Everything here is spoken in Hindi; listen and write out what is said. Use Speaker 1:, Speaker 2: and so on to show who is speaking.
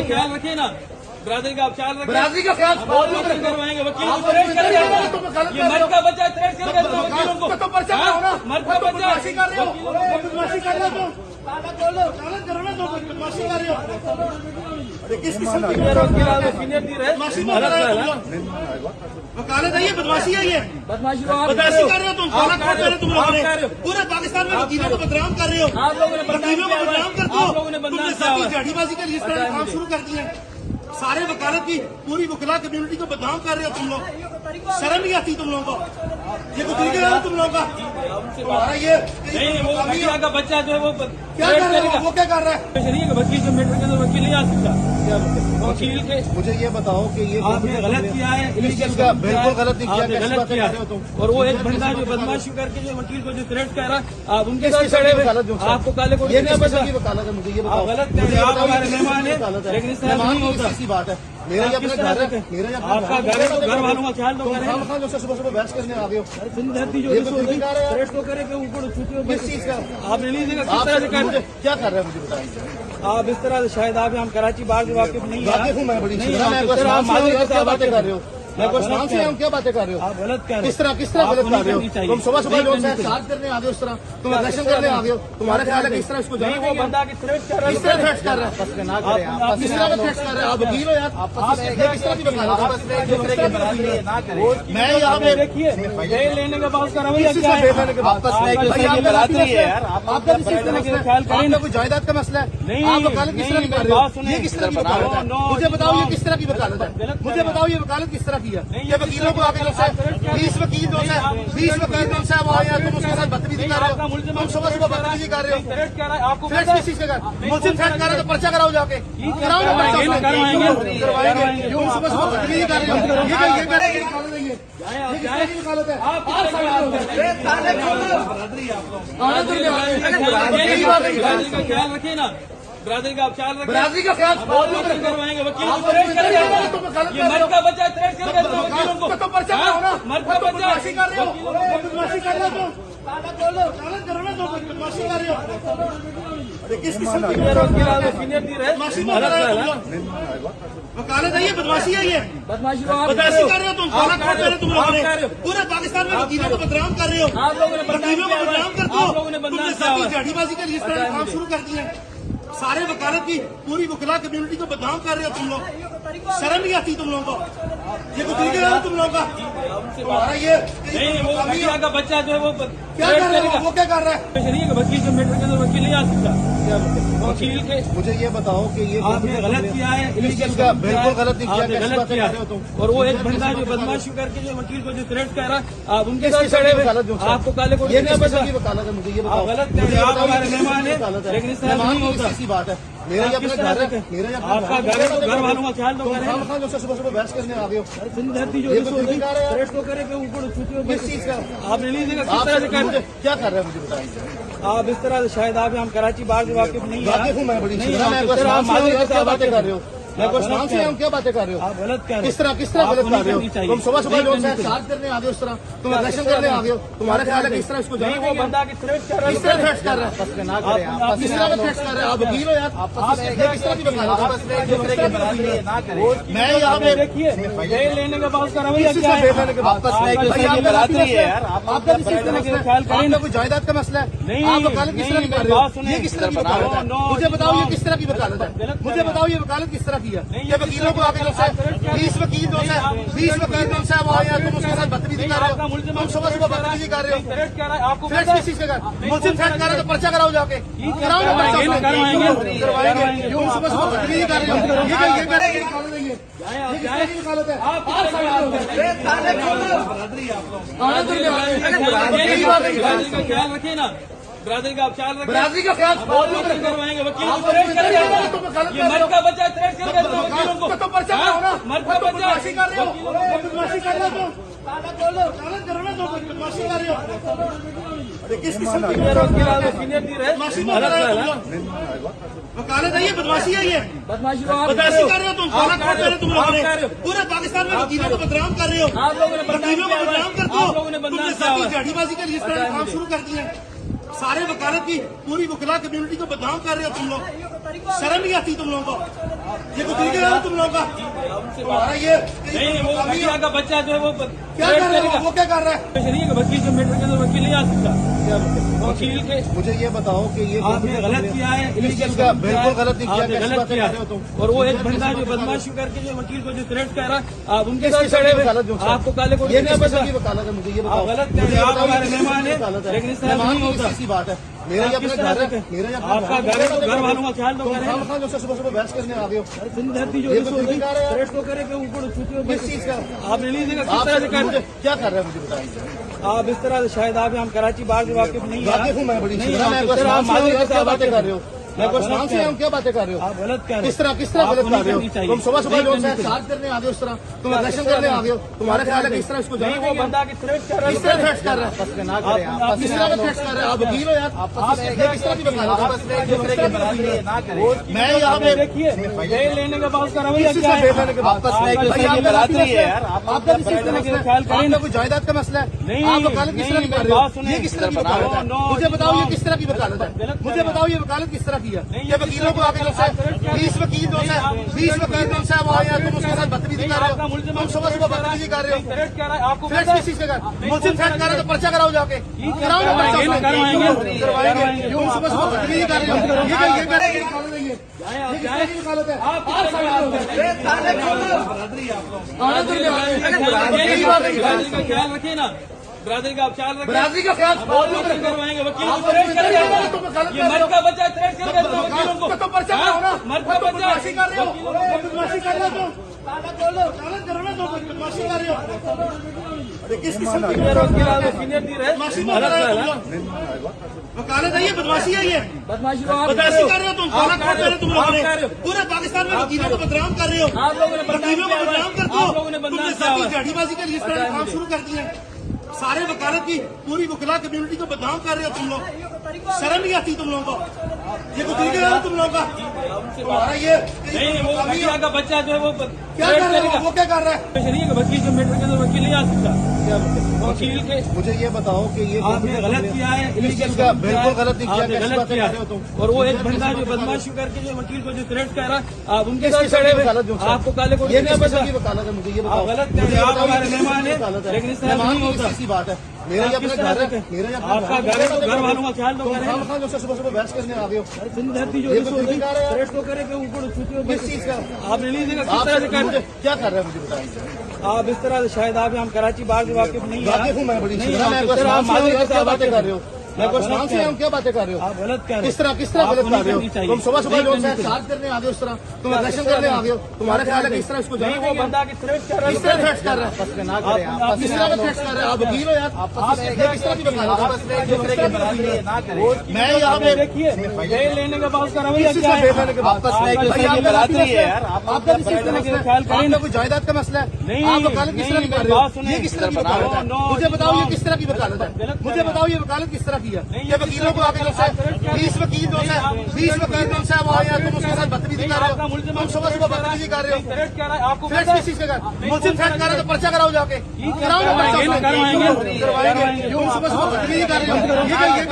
Speaker 1: ख्याल रखिए ना, बरादरी का आप ख्याल रखिए।
Speaker 2: बरादरी का ख्याल
Speaker 1: करवाएंगे, वकील को थ्रेट करेंगे। ये मर्द का बच्चा थ्रेट करेगा वकीलों को।
Speaker 2: तो पर्चा बनाओ ना,
Speaker 1: मर्द का बच्चा
Speaker 2: बदमाशी कर रहे हो, बदमाशी कर रहे हो, चालन करो ना, तो बदमाशी कर रहे हो। अरे किस किस्म की बदमाशी कर रहे हो? वकालत है ये, बदमाशी है ये,
Speaker 1: बदमाशी
Speaker 2: बदमाशी कर रहे हो तुम। खाना खा रहे हो तुम लोगों ने, पूरे पाकिस्तान में वकीलों को बदनाम कर रहे हो।
Speaker 1: आप लोगों ने
Speaker 2: वकीलों को बदनाम करते हो।
Speaker 1: आप लोगों ने बदनाम
Speaker 2: तुमने
Speaker 1: किया
Speaker 2: सब झाड़ीबाजी के लिए इस तरह काम शुरू कर दिया। सारे वकालत की पूरी वकला कम्युनिटी को बदनाम कर रहे हो तुम लोग। शर्म नहीं आती तुम लोगों को? ये कोई तरीका है तुम लोगों का? तुम्हारा ये
Speaker 1: नहीं, वो वकील का बच्चा जो है वो
Speaker 2: क्या कर रहा है? वो क्या कर रहा है?
Speaker 1: वकील के मैटर के अंदर वकील नहीं आ सकता। वकील के
Speaker 2: मुझे ये बताओ कि ये
Speaker 1: आपने गलत किया है,
Speaker 2: बिल्कुल गलत नहीं किया,
Speaker 1: आपने
Speaker 2: कैसी
Speaker 1: गलत
Speaker 2: बातें
Speaker 1: किया
Speaker 2: कर रहे हो तुम?
Speaker 1: और वो एक बंदा जो बदमाशी करके जो वकील को जो थ्रेट कर रहा, आप उनके साथ खड़े हुए, आपको काले को
Speaker 2: ये नहीं पता की वकालत है, मुझे ये बताओ।
Speaker 1: गलत कर रहे हैं, आप हमारे मेहमान हैं, लेकिन इस तरह नहीं होता।
Speaker 2: ऐसी बात है, मेरा ये अपना घर है, मेरा ये अपना
Speaker 1: आपका घर है तो घर वालों का ख्याल तो करें।
Speaker 2: जो सुबह सुबह बहस करने आ गए हो,
Speaker 1: सिंधु जो थ्रेट तो करे कि ऊपर छुट्टी
Speaker 2: किस चीज का?
Speaker 1: आपने नहीं देखा किस तरह से कर रहे
Speaker 2: क्या कर रहे हैं मुझे बताइए।
Speaker 1: आप इस तरह से शायद आप हम कराची बार से वाकिफ नहीं है।
Speaker 2: वाकिफ हूँ मैं, बड़ी
Speaker 1: नहीं,
Speaker 2: मैं
Speaker 1: आप
Speaker 2: क्या बातें कर रहे हो? मैं
Speaker 1: आप
Speaker 2: कुछ
Speaker 1: गलत
Speaker 2: नाम से हम क्या बातें कर रहे हो?
Speaker 1: आप गलत कर रहे हो।
Speaker 2: किस तरह
Speaker 1: आप
Speaker 2: गलत कर रहे हो?
Speaker 1: नहीं चाहिए।
Speaker 2: तुम सुबह सुबह
Speaker 1: नहीं
Speaker 2: लोग
Speaker 1: करनी चाहिए।
Speaker 2: साथ करने आ गए हो, उस तरह तुम इलेक्शन करने आ गए हो, तुम्हारा ख्याल है कि इस तरह इसको
Speaker 1: नहीं, वो बंदा की थ्रेट कर रहा है।
Speaker 2: किस तरह थ्रेट कर रहा है? किस तरह का थ्रेट कर रहे हैं? आप वकील हो यार, ये किस तरह की वकालत है? मैं यहाँ पे
Speaker 1: देखिए बेल लेने के बाद का रवैया क्या है?
Speaker 2: लेने के वापस आपका
Speaker 1: ख्याल करें ना।
Speaker 2: कोई जायदाद का मसला है?
Speaker 1: नहीं,
Speaker 2: आप वकालत किस तरह की कर रहे हो? ये किस तरह की वकालत है? मुझे बताओ ये किस तरह की वकालत है? मुझे बताओ ये वकालत किस तरह की है? ये वकीलों को आगे 20 वकील जो है 20 वकील जो है वो आया, तुम उसके साथ बदतमीजी कर रहे हो। तुम सुबह सुबह बदतमीजी कर रहे हो।
Speaker 1: थ्रेट कर रहा है, आपको
Speaker 2: थ्रेट किस चीज का? मुझसे थ्रेट कर रहे हो तो पर्चा कराओ जाके, कराओ ना पर्चा।
Speaker 1: करवाएंगे।
Speaker 2: क्यों सुबह सुबह बदतमीजी कर रहे हो? ये किस तरह की वकालत है?
Speaker 1: बरादरी का ख्याल रखिए ना, बरादरी का आप ख्याल रखिए।
Speaker 2: बरादरी का ख्याल
Speaker 1: करवाएंगे, वकील को थ्रेट करेंगे। ये मर्द का बच्चा थ्रेट करेगा वकीलों को।
Speaker 2: तो पर्चा बनाओ ना,
Speaker 1: मर्द का बच्चा
Speaker 2: बदमाशी कर रहे हो, बदमाशी कर रहे हो तुम। चालन करो ना, तो बदमाशी कर रहे हो। अरे किस किस्म की बदमाशी कर रहे हो तुम लोग? वकालत है ये, बदमाशी है ये,
Speaker 1: बदमाशी
Speaker 2: बदमाशी कर रहे हो तुम। खाना खा रहे हो तुम लोगों ने, पूरे पाकिस्तान में वकीलों को बदनाम कर रहे हो।
Speaker 1: आप लोगों ने
Speaker 2: वकीलों को बदनाम करते हो।
Speaker 1: आप लोगों ने बदनाम
Speaker 2: तुमने
Speaker 1: किया
Speaker 2: सब झाड़ीबाजी के लिए इस तरह काम शुरू कर दिया। सारे वकालत की पूरी वकला कम्युनिटी को बदनाम कर रहे हो तुम लोग। शर्म नहीं आती तुम लोगों को? ये कोई तरीका है तुम लोगों का? तुम्हारा ये
Speaker 1: नहीं, वो वकील का बच्चा जो है वो
Speaker 2: क्या कर रहा है? वो क्या कर रहा है?
Speaker 1: वकील के मैटर के अंदर वकील नहीं आ सकता। वकील के
Speaker 2: मुझे ये बताओ कि ये
Speaker 1: आपने गलत किया है,
Speaker 2: बिल्कुल गलत नहीं किया,
Speaker 1: आपने
Speaker 2: कैसी
Speaker 1: गलत
Speaker 2: बातें
Speaker 1: किया
Speaker 2: कर रहे हो तुम?
Speaker 1: और वो एक बंदा जो बदमाशी करके जो वकील को जो थ्रेट कर रहा, आप उनके साथ खड़े हुए, आपको काले को
Speaker 2: ये नहीं पता की वकालत है, मुझे ये बताओ।
Speaker 1: आप गलत कर रहे हैं, आप हमारे मेहमान हैं, लेकिन इस तरह नहीं होता।
Speaker 2: ऐसी बात है, मेरा ये अपना घर है, मेरा ये अपना
Speaker 1: आपका घर है तो घर वालों का ख्याल तो करें।
Speaker 2: जो सुबह सुबह बहस करने आ गए हो,
Speaker 1: सिंधु जो थ्रेट तो करे कि ऊपर छुट्टी
Speaker 2: किस चीज का?
Speaker 1: आपने नहीं देखा किस तरह से कर रहे।
Speaker 2: क्या कर रहे हैं मुझे बताइए।
Speaker 1: आप इस तरह से शायद आप हम कराची बार से वाकिफ नहीं है।
Speaker 2: वाकिफ हूँ मैं, बड़ी
Speaker 1: नहीं,
Speaker 2: मैं
Speaker 1: आप
Speaker 2: कुछ
Speaker 1: इस तरह
Speaker 2: नाम से
Speaker 1: हमारे
Speaker 2: क्या बातें कर रहे हो? मैं कुछ
Speaker 1: आप
Speaker 2: नाम से हम क्या बातें कर रहे हो?
Speaker 1: आप गलत कर रहे हो।
Speaker 2: किस तरह
Speaker 1: आपको
Speaker 2: गलत
Speaker 1: नहीं
Speaker 2: कर रहे हो?
Speaker 1: करनी चाहिए।
Speaker 2: तुम सुबह सुबह
Speaker 1: नहीं
Speaker 2: लोग
Speaker 1: करनी चाहिए।
Speaker 2: साथ करने आ गए हो, उस तरह तुम इलेक्शन करने आ गए हो, तुम्हारा ख्याल है कि इस तरह इसको
Speaker 1: नहीं, वो बंदा की थ्रेट कर रहा है।
Speaker 2: किस तरह थ्रेट कर रहा है? किस तरह का थ्रेट कर रहे हैं? आप वकील हो यार, ये किस तरह की वकालत है? मैं यहाँ पे
Speaker 1: देखिए बेल लेने के बाद का रवैया क्या है?
Speaker 2: लेने के वापस आपका
Speaker 1: ख्याल करें ना।
Speaker 2: कोई जायदाद का मसला है?
Speaker 1: नहीं,
Speaker 2: आप वकालत किस तरह की कर रहे हो? ये किस तरह की वकालत है? मुझे बताओ ये किस तरह की वकालत है? मुझे बताओ ये वकालत किस तरह की है? ये वकीलों को आगे 20 वकील जो है 20 वकील जो है वो आया, तुम उसके साथ बदतमीजी कर रहे हो। तुम सुबह सुबह बदतमीजी कर रहे हो।
Speaker 1: थ्रेट कर रहा है, आपको
Speaker 2: थ्रेट किस चीज का? मुझसे थ्रेट कर रहे हो तो पर्चा कराओ जाके, कराओ ना पर्चा।
Speaker 1: करवाएंगे।
Speaker 2: क्यों सुबह सुबह बदतमीजी कर रहे हो? ये वकालत है?
Speaker 1: बरादरी का ख्याल रखिए ना, बरादरी का आप ख्याल रखिए।
Speaker 2: बरादरी का ख्याल
Speaker 1: करवाएंगे, वकील को थ्रेट करेंगे। ये मर्द का बच्चा थ्रेट करेगा वकीलों को।
Speaker 2: तो पर्चा बनाओ ना,
Speaker 1: मर्द का बच्चा
Speaker 2: बदमाशी कर रहे हो, बदमाशी कर रहे हो तुम। चालन करो ना, तो बदमाशी कर रहे हो। अरे किस किस्म की बदमाशी कर रहे हो तुम लोग? वकालत है ये, बदमाशी है ये,
Speaker 1: बदमाशी
Speaker 2: बदमाशी कर रहे हो तुम। खाना खा रहे हो तुम लोगों ने, पूरे पाकिस्तान में वकीलों को बदनाम कर रहे हो।
Speaker 1: आप लोगों ने
Speaker 2: वकीलों को बदनाम करते हो।
Speaker 1: बदनाम
Speaker 2: तुमने
Speaker 1: किया हुआ है।
Speaker 2: जड़ीबाजी के लिए इस तरह काम शुरू कर दिए। सारे वकालत की पूरी वकला कम्युनिटी को बदनाम कर रहे हो तुम लोग। शर्म नहीं आती तुम लोगों को? ये कुछ तरीका है तुम लोगों का? तुम्हारा ये
Speaker 1: नहीं, वो भैया का बच्चा जो है वो
Speaker 2: क्या कर रहे हो? वो क्या कर रहा है?
Speaker 1: शरीय का वकील जो मेटर के अंदर वकील नहीं आ सकता। वकील के
Speaker 2: मुझे ये बताओ कि ये
Speaker 1: आपने गलत किया है, इलीगल
Speaker 2: का बिल्कुल गलत नहीं किया।
Speaker 1: आपने
Speaker 2: कैसी
Speaker 1: गलत
Speaker 2: बातें
Speaker 1: किया
Speaker 2: कर रहे हो तुम?
Speaker 1: और वो एक बंदा जो बदमाशी करके जो वकील को जो थ्रेट कर रहा है, आप उनके साथ खड़े हुए, आपको काले कोट
Speaker 2: ये
Speaker 1: नहीं
Speaker 2: किस
Speaker 1: पता।
Speaker 2: तरह की वकालत है? मुझे ये बताओ।
Speaker 1: आप गलत कर रहे हैं, आप हमारे मेहमान हैं, लेकिन इस तरह
Speaker 2: मेहमान
Speaker 1: नहीं
Speaker 2: की
Speaker 1: होता।
Speaker 2: किसी बात है। मेरा ये अपना घर है, मेरा ये अपना
Speaker 1: आपका घर है तो घर वालों का ख्याल तो
Speaker 2: तुम
Speaker 1: करें।
Speaker 2: खाम खा जो सुबह सुबह बहस करने आ गए हो।
Speaker 1: धरती जो
Speaker 2: ये तो तरीका है यार।
Speaker 1: थ्रेट को करे कि ऊपर छुट्टी
Speaker 2: किस चीज का?
Speaker 1: आपने नहीं देखा किस
Speaker 2: आप
Speaker 1: तरह से कर
Speaker 2: मुझे क्या कर रहे हैं? मुझे बताइए।
Speaker 1: आप इस तरह से शायद आप हम कराची बार से वाकिफ नहीं है।
Speaker 2: वाकिफ हूँ मैं बड़ी
Speaker 1: नहीं,
Speaker 2: मैं
Speaker 1: आप
Speaker 2: आपको
Speaker 1: इस तरह
Speaker 2: सलाम से
Speaker 1: माजूर
Speaker 2: क्या
Speaker 1: के साथ
Speaker 2: बातें कर रहे हो? मैं
Speaker 1: आप
Speaker 2: आपको
Speaker 1: गलत
Speaker 2: सलाम से
Speaker 1: कह रहे
Speaker 2: हम क्या बातें कर रहे हो?
Speaker 1: आप गलत कर रहे
Speaker 2: किस तरह
Speaker 1: आपको
Speaker 2: गलत कर
Speaker 1: नहीं
Speaker 2: रहे हो?
Speaker 1: करनी चाहिए।
Speaker 2: तुम सुबह सुबह
Speaker 1: नहीं
Speaker 2: जो
Speaker 1: करनी
Speaker 2: है
Speaker 1: चाहिए।
Speaker 2: चार्ज करने आ गए हो, इस तरह तुम इलेक्शन करने आ गए हो। तुम्हारा ख्याल है कि इस तरह इसको
Speaker 1: नहीं, वो
Speaker 2: जाना
Speaker 1: बंदा की थ्रेट कर रहा है।
Speaker 2: किस तरह थ्रेट कर रहा है? किस तरह का थ्रेट कर रहे हैं? आप वकील हो यार। ये किस तरह की वकालत है? मैं यहाँ पे
Speaker 1: देखिए बेल लेने के बाद उसका रवैया
Speaker 2: किसी
Speaker 1: क्या
Speaker 2: से
Speaker 1: है?
Speaker 2: बेल लेने के बाद
Speaker 1: भाई,
Speaker 2: आपका
Speaker 1: बरादरी है यार।
Speaker 2: आपका किसी चीज का मसला है?
Speaker 1: ख्याल करें
Speaker 2: आपका कोई जायदाद का मसला है?
Speaker 1: नहीं,
Speaker 2: आप वकालत किस तरह की
Speaker 1: नहीं,
Speaker 2: कर रहे
Speaker 1: बात
Speaker 2: हो?
Speaker 1: सुनिए।
Speaker 2: ये किस तरह की वकालत है?
Speaker 1: नो,
Speaker 2: मुझे बताओ ये
Speaker 1: नो।
Speaker 2: किस तरह की वकालत है?
Speaker 1: गलत
Speaker 2: मुझे
Speaker 1: कर
Speaker 2: बताओ ये वकालत किस तरह की है?
Speaker 1: नहीं,
Speaker 2: ये वकीलों को आगे जो है 20 वकील जो है 20 वकील जो है वो आए हैं, तुम उसके साथ बदतमीजी कर रहे हो। तुम सुबह सुबह बदतमीजी कर रहे हो।
Speaker 1: थ्रेट कर रहा है आपको
Speaker 2: थ्रेट
Speaker 1: पता है?
Speaker 2: किस चीज का कर? मुझसे थ्रेट कर रहे हो तो पर्चा कराओ जाके। कराओ ना पर्चा उसमें। करवाएंगे। क्यों सुबह सुबह बदतमीजी कर रहे हो? ये कर रहे हो? ये किस तरह की वकालत है?
Speaker 1: बरादरी का ख्याल रखिए ना, बरादरी का आप ख्याल रखिए।
Speaker 2: बरादरी का ख्याल
Speaker 1: करवाएंगे वकीलों को थ्रेट करेगा। ये मर्द का बच्चा थ्रेट करेगा वकीलों को।
Speaker 2: तो पर्चा कराओ ना।
Speaker 1: मर्द का बच्चा
Speaker 2: बदमाशी कर रहे हो। बदमाशी कर रहे हो तुम। वकालत करो ना, तुम बदमाशी कर रहे हो। अरे किस किस्म की
Speaker 1: सीनियर दी रहे
Speaker 2: बदमाशी मत कर रहे हो तुम लोग। वकालत है ये, बदमाशी है ये।
Speaker 1: बदमाशी को आप
Speaker 2: बदमाशी कर रहे हो तुम। खाना खा रहे हो तुम लोगों
Speaker 1: आप
Speaker 2: ने।
Speaker 1: कर रहे हो।
Speaker 2: पूरे पाकिस्तान में वकीलों को बदनाम कर रहे हो।
Speaker 1: आप लोगों ने बदनाम
Speaker 2: वकीलों को
Speaker 1: किया हुआ है।
Speaker 2: बदनाम करते हो।
Speaker 1: आप लोगों ने बदनाम
Speaker 2: तुमने
Speaker 1: किया हुआ है।
Speaker 2: जड़ीबाजी के लिए इस तरह काम शुरू कर दिए। सारे वकालत की पूरी वकला कम्युनिटी को बदनाम कर रहे हो तुम लोग। शर्म नहीं आती तुम लोगों को? ये कुछ तरीका है तुम लोगों का? तुम्हारा ये
Speaker 1: नहीं, वो भैया का बच्चा जो है वो
Speaker 2: क्या कर रहे हो? वो क्या कर रहा है?
Speaker 1: शरीय का वकील जो मेटर के अंदर वकील नहीं आ सकता। वकील के
Speaker 2: मुझे ये बताओ कि ये
Speaker 1: आपने गलत किया है, इलीगल
Speaker 2: का बिल्कुल गलत नहीं किया।
Speaker 1: आपने
Speaker 2: कैसी
Speaker 1: गलत
Speaker 2: बातें
Speaker 1: किया
Speaker 2: कर रहे हो तुम?
Speaker 1: और वो एक बंदा जो बदमाशी करके जो वकील को जो थ्रेट कर रहा है, आप उनके
Speaker 2: किस
Speaker 1: साथ
Speaker 2: किस्म
Speaker 1: खड़े
Speaker 2: की
Speaker 1: हुए,
Speaker 2: वकालत जो है?
Speaker 1: आपको काले कोट
Speaker 2: ये
Speaker 1: नहीं
Speaker 2: किस
Speaker 1: पता।
Speaker 2: तरह की वकालत है? मुझे ये बताओ।
Speaker 1: आप गलत कर रहे हैं, आप हमारे मेहमान हैं, लेकिन इस तरह
Speaker 2: मेहमान
Speaker 1: नहीं
Speaker 2: की
Speaker 1: होता।
Speaker 2: किसी बात है। मेरा ये अपना घर है, मेरा ये अपना
Speaker 1: आपका घर है तो घर वालों का ख्याल तो
Speaker 2: तुम
Speaker 1: करें।
Speaker 2: खाम खा जो सुबह सुबह बहस करने आ गए हो।
Speaker 1: धरती जो
Speaker 2: ये तो तरीका है यार।
Speaker 1: थ्रेट को करे कि ऊपर छुट्टी
Speaker 2: किस चीज का?
Speaker 1: आपने नहीं देखा किस तरह से कर
Speaker 2: क्या कर रहे हैं? मुझे बताइए।
Speaker 1: आप इस तरह से शायद आप हम कराची बार से वाकिफ नहीं है।
Speaker 2: वाकिफ हूँ मैं बड़ी
Speaker 1: नहीं,
Speaker 2: मैं
Speaker 1: आप
Speaker 2: आपको
Speaker 1: इस तरह
Speaker 2: सलाम से
Speaker 1: माजूर के
Speaker 2: क्या
Speaker 1: साथ
Speaker 2: बातें कर रहे हो? मैं आपको
Speaker 1: आप
Speaker 2: सलाम
Speaker 1: गलत
Speaker 2: से
Speaker 1: कह
Speaker 2: हम क्या बातें कर रहे हो?
Speaker 1: आप गलत कर रहे
Speaker 2: किस तरह
Speaker 1: आपको
Speaker 2: गलत कर
Speaker 1: नहीं
Speaker 2: रहे हो?
Speaker 1: करनी चाहिए।
Speaker 2: तुम सुबह सुबह
Speaker 1: नहीं
Speaker 2: जो
Speaker 1: करनी
Speaker 2: है
Speaker 1: चाहिए।
Speaker 2: चार्ज करने आ गए हो, इस तरह तुम इलेक्शन करने आ गए हो। तुम्हारा ख्याल है कि इस तरह इसको
Speaker 1: नहीं,
Speaker 2: जाना
Speaker 1: वो बंदा की थ्रेट कर रहा है।
Speaker 2: किस तरह थ्रेट कर रहा है? किस तरह का थ्रेट कर रहे हैं? आप वकील हो यार। ये किस तरह की वकालत है? मैं यहाँ पे
Speaker 1: देखिए बेल लेने के बाद उसका रवैया
Speaker 2: किसी
Speaker 1: क्या
Speaker 2: से
Speaker 1: है?
Speaker 2: बेल लेने के बाद
Speaker 1: बरादरी है यार।
Speaker 2: आपका किसी चीज का मसला है?
Speaker 1: ख्याल करें।
Speaker 2: आपका कोई जायदाद का मसला है?
Speaker 1: नहीं,
Speaker 2: आप वकालत किस तरह की कर रहे
Speaker 1: बात
Speaker 2: हो?
Speaker 1: सुनिए।
Speaker 2: ये किस तरह की वकालत है?
Speaker 1: नो,
Speaker 2: मुझे बताओ ये
Speaker 1: नो।
Speaker 2: किस तरह की वकालत है?
Speaker 1: गलत कर
Speaker 2: मुझे बताओ ये वकालत किस तरह की है?
Speaker 1: नहीं,
Speaker 2: ये वकीलों को आगे जो है 20 वकील जो है 20 वकील जो है वो आए हैं, तुम उसके साथ बदतमीजी कर रहे हो। तुम सुबह सुबह बदतमीजी कर रहे हो।
Speaker 1: थ्रेट कर रहा है आपको
Speaker 2: थ्रेट
Speaker 1: पता है?
Speaker 2: किस चीज का कर? मुझसे थ्रेट कर रहे हो तो पर्चा कराओ जाके। कराओ ना पर्चा उसमें।
Speaker 1: करवाएंगे।
Speaker 2: क्यों सुबह सुबह बदतमीजी कर रहे हो? ये